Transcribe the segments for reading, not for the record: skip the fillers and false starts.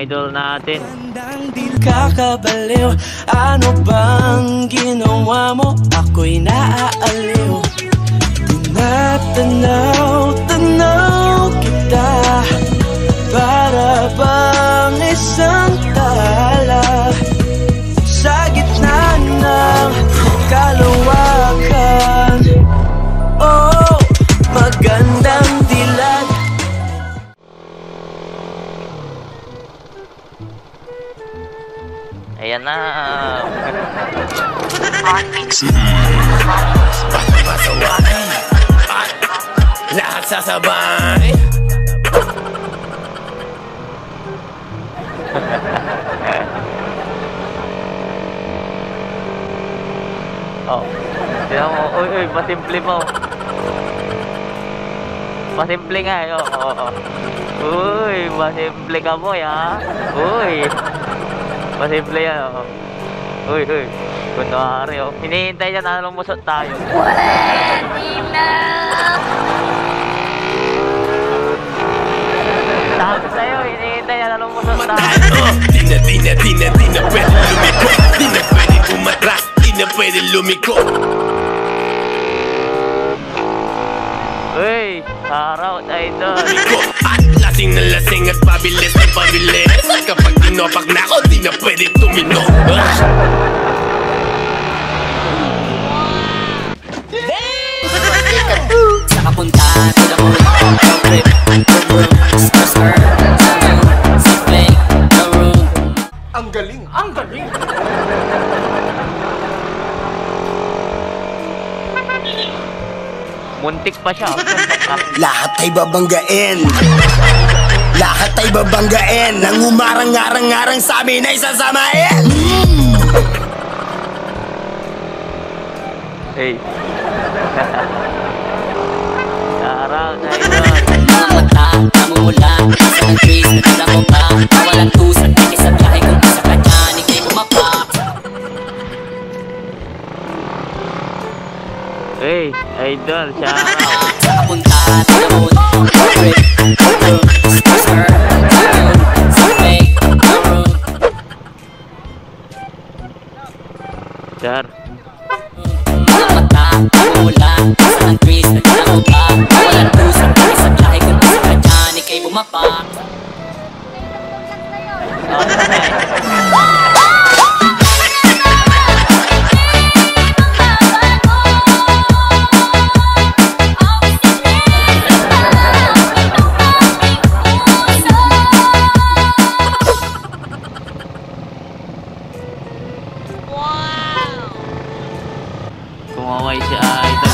idol natin. Kakabaliw, ano bang ginawa mo? Ako'y naaaliw. Tinatanaw kita, para bang isang tala sa gitna ng kalawakan. Oh, magandang dilag. Ayan na. Lahat sasabay. Oh, tignan mo. Uy, pasimple mo. Pasimple nga eh. Oh. Uy, pasimple ka mo ya. Uy. Pasimple yan oh. Uy. Kunwari oh. Hinihintay niya na lumusot tayo. Sabi sa'yo, hinihintay niya na lumusot tayo. Di na pwede lumiko. Di na pwede umatras. Di na pwede lumiko. Uy, shoutout idol. At lasing na lasing at pabilis na pabilis. Kapag tinopak na ako, di na pwede tumino. Saka punta, tila mo trip, skr, fake, no room. Ang galing. Muntik pa siya. Lahat ay babanggain. Lahat ay babanggain. Nang umarang-arang-arang sa amin ay sasamain. Hey. Shoutout idol. Mga mata, namumula sa nag-trees, nakita mo ba? Walang tusan, hindi sa biyahe kung isa ka dyan, ikay bumapa. Hey, idol, shoutout. Saka punta, tila mo trip, skr, fake, no room. Char. Mga mata, namumula sa nag-trees, nakita mo ba? Walang tusan, hindi sa biyahe kung isa ka dyan, ikay bumapa. Kumaway si idol.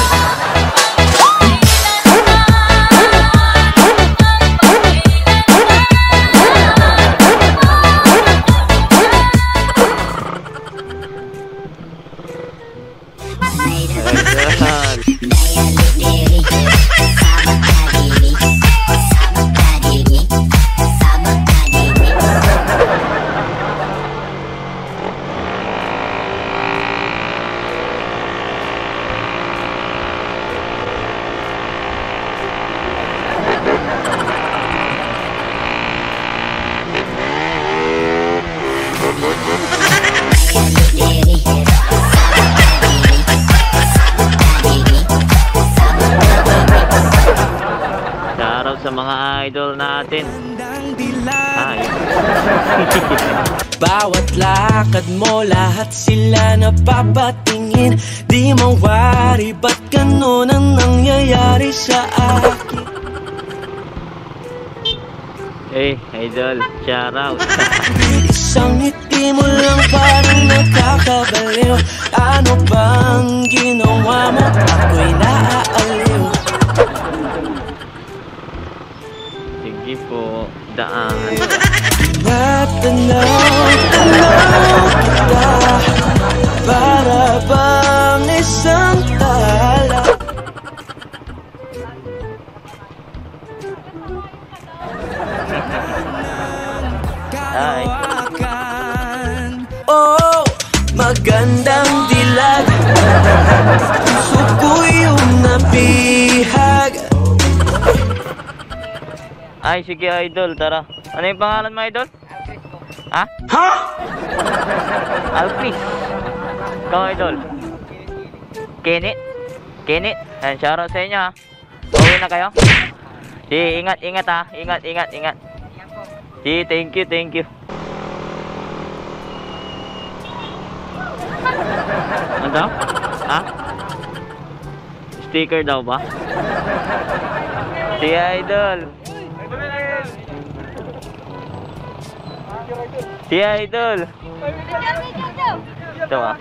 Shoutout sa mga idol natin. Bawat lakad mo, lahat sila napapatingin. Di mawari, ba't ganun ang nangyayari sa akin? Hey, idol, shoutout. Isang ngiti mo lang parang nakakabaliw. Ano bang ginawa mo? Ako'y naaaliw. Sige po, daan. Natanaw kita, para bang isang tala. Ay. Oh, magandang dilag. Puso ko yung nabihag. Ay, sige idol, tara. Ano yung pangalan mo idol? Ha? Alpris. Ikaw, idol. Kenit. Ayan, shoutout sa inyo ha. Uwi na kayo? Sige, ingat ha. Ingat. Sige, thank you. Ano daw? Ha? Sticker daw ba? Sige, idol. Sige, idol. Ito ah.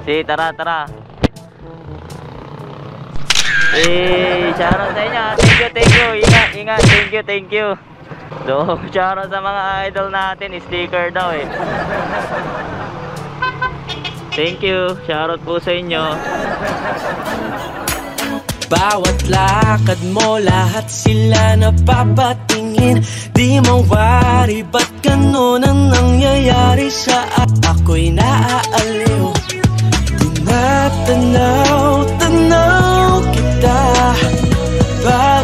Sige, tara. Shoutout sa inyo. Thank you. Ingat. Thank you. So, shoutout sa mga idol natin. Sticker daw eh. Thank you. Shoutout po sa inyo. Bawat lakad mo, lahat sila napapatingin. Di mawari, ba't ganun ang nangyayari sa